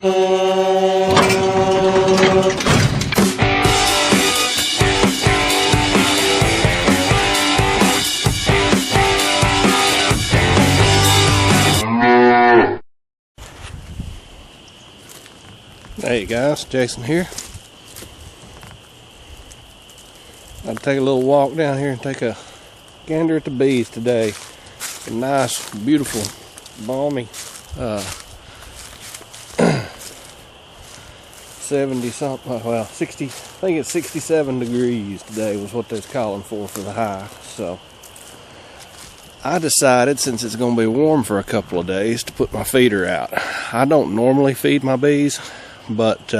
Hey guys, Jason here. I'd take a little walk down here and take a gander at the bees today. A nice, beautiful, balmy 70 something, well 60, I think it's 67 degrees today was what they was calling for the high. So I decided, since it's going to be warm for a couple of days, to put my feeder out. I don't normally feed my bees, but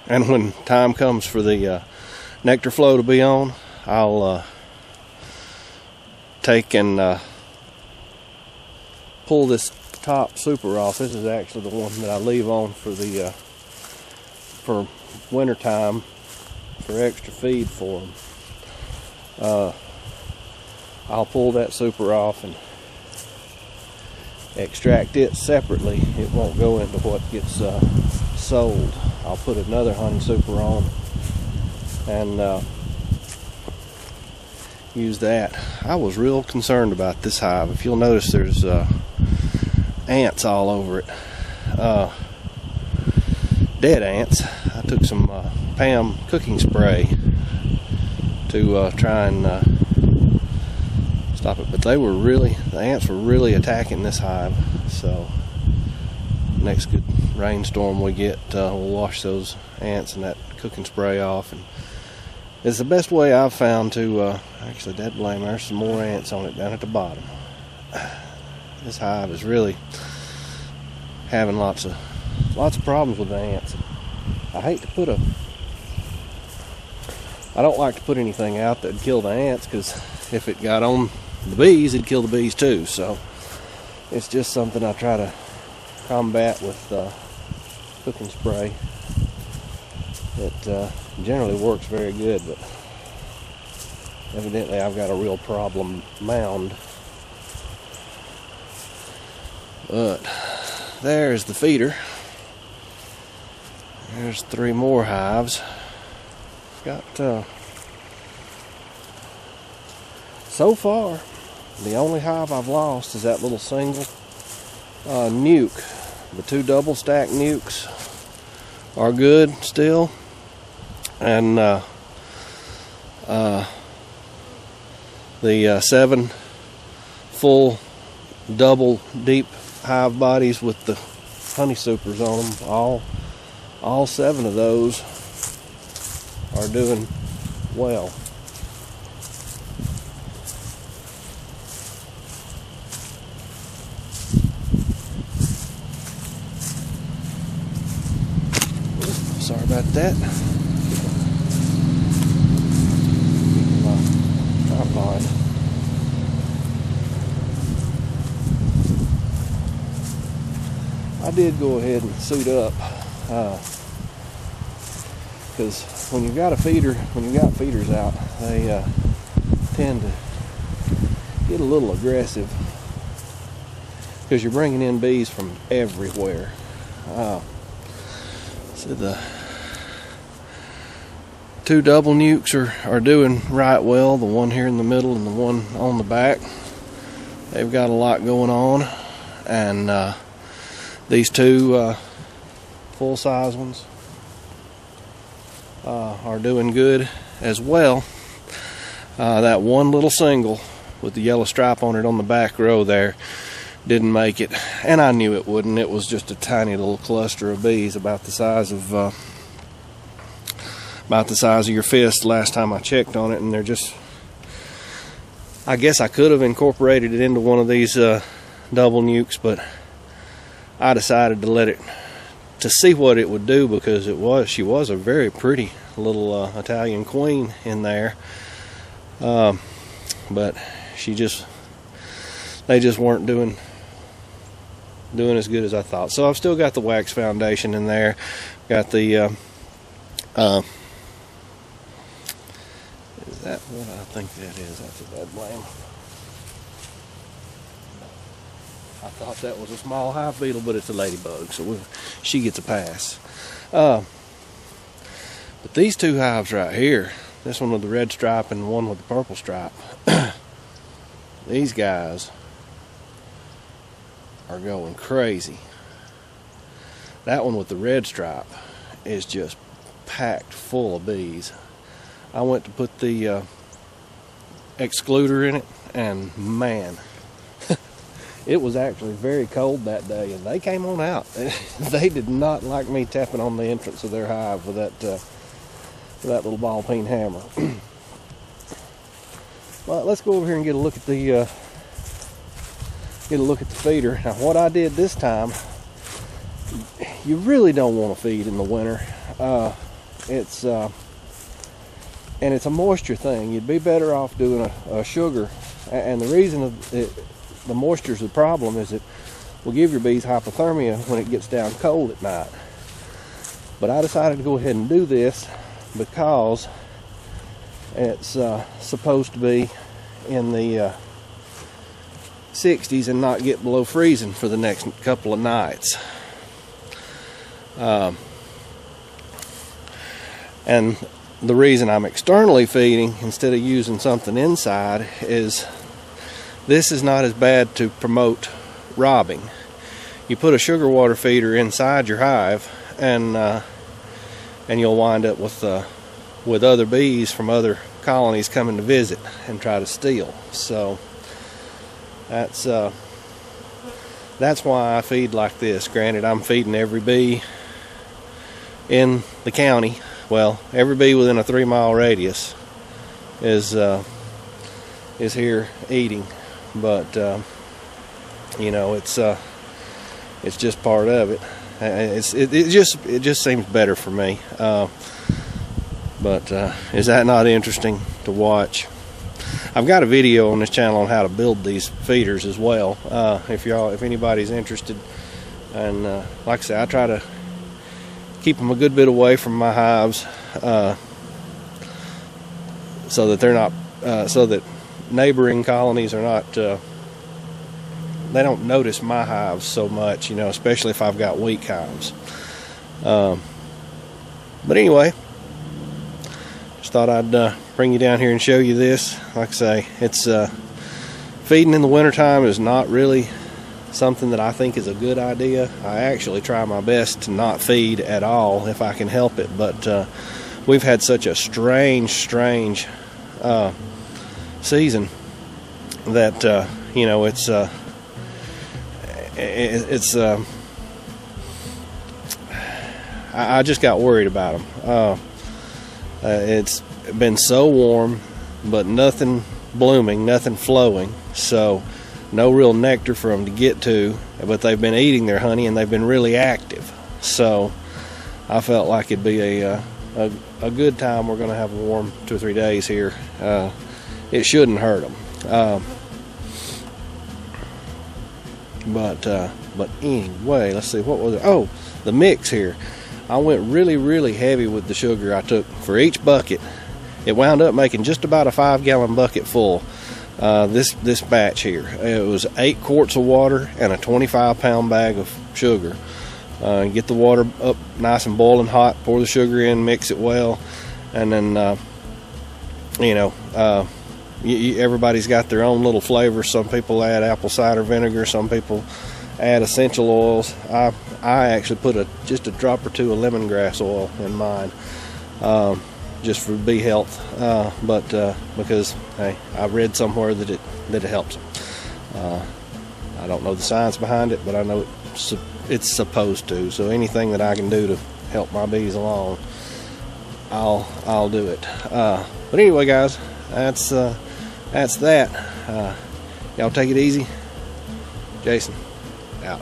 and when time comes for the nectar flow to be on, I'll take and pull this top super off. This is actually the one that I leave on for the for winter time for extra feed for them. I'll pull that super off and extract it separately. It won't go into what gets sold. I'll put another honey super on and use that. I was real concerned about this hive. If you'll notice, there's ants all over it. Dead ants. I took some Pam cooking spray to try and stop it, but the ants were really attacking this hive. So next good rainstorm we get, we'll wash those ants and that cooking spray off, and it's the best way I've found to actually, dead blame, there's some more ants on it down at the bottom. This hive is really having lots of problems with the ants. I don't like to put anything out that'd kill the ants, because if it got on the bees, it'd kill the bees too. So it's just something I try to combat with cooking spray. It generally works very good, but evidently I've got a real problem mound. But there's the feeder. There's 3 more hives. Got so far, the only hive I've lost is that little single nuke. The 2 double stack nukes are good still, and the 7 full double deep hive bodies with the honey supers on them, all 7 of those are doing well. Sorry about that. Tripod. I did go ahead and suit up, because when you've got feeders out, they tend to get a little aggressive, because you're bringing in bees from everywhere. So the 2 double nukes are doing right well. The one here in the middle and the one on the back, they've got a lot going on, and these 2 full-size ones are doing good as well. That one little single with the yellow stripe on it on the back row there didn't make it, and I knew it wouldn't. It was just a tiny little cluster of bees about the size of your fist last time I checked on it, and they're just, I guess I could have incorporated it into one of these double nukes, but I decided to let it, to see what it would do, because she was a very pretty little Italian queen in there, but they just weren't doing as good as I thought. So I've still got the wax foundation in there, got the is that what I think that is? That's a bad blame. I thought that was a small hive beetle, but it's a ladybug, so she gets a pass. But these two hives right here, this one with the red stripe and the one with the purple stripe, these guys are going crazy. That one with the red stripe is just packed full of bees. I went to put the excluder in it, and man, it was actually very cold that day, and they came on out. They did not like me tapping on the entrance of their hive with that little ball peen hammer. Well, let's go over here and get a look at the feeder. Now, what I did this time, you really don't want to feed in the winter. It's a moisture thing. You'd be better off doing a sugar, and the reason the moisture is the problem is it will give your bees hypothermia when it gets down cold at night. But I decided to go ahead and do this because it's supposed to be in the 60s and not get below freezing for the next couple of nights. And the reason I'm externally feeding instead of using something inside is this is not as bad to promote robbing. You put a sugar water feeder inside your hive, and you'll wind up with other bees from other colonies coming to visit and try to steal. So that's why I feed like this. Granted, I'm feeding every bee in the county. Well, every bee within a 3-mile radius is here eating, but you know, it's just part of it. It just seems better for me. But is that not interesting to watch? I've got a video on this channel on how to build these feeders as well. If anybody's interested, and like I say, I try to keep them a good bit away from my hives, so that they're not, so that neighboring colonies are not, they don't notice my hives so much, you know, especially if I've got weak hives. But anyway, just thought I'd bring you down here and show you this. Like I say, it's feeding in the wintertime is not really something that I think is a good idea. I actually try my best to not feed at all if I can help it, but we've had such a strange season that you know, I just got worried about them. It's been so warm, but nothing blooming, nothing flowing, so no real nectar for them to get to, but they've been eating their honey and they've been really active. So I felt like it'd be a good time. We're going to have a warm 2 or 3 days here. It shouldn't hurt them. But anyway, let's see, what was it? Oh, the mix here. I went really heavy with the sugar I took for each bucket. It wound up making just about a 5-gallon bucket full. This batch here, it was 8 quarts of water and a 25-pound bag of sugar. Get the water up nice and boiling hot, pour the sugar in, mix it well, and then you know, everybody's got their own little flavor. Some people add apple cider vinegar, some people add essential oils. I actually put just a drop or 2 of lemongrass oil in mine, just for bee health, but because, hey, I read somewhere that it helps them. I don't know the science behind it, but I know it's supposed to. So anything that I can do to help my bees along, I'll do it. But anyway, guys, that's that. Y'all take it easy. Jason, out.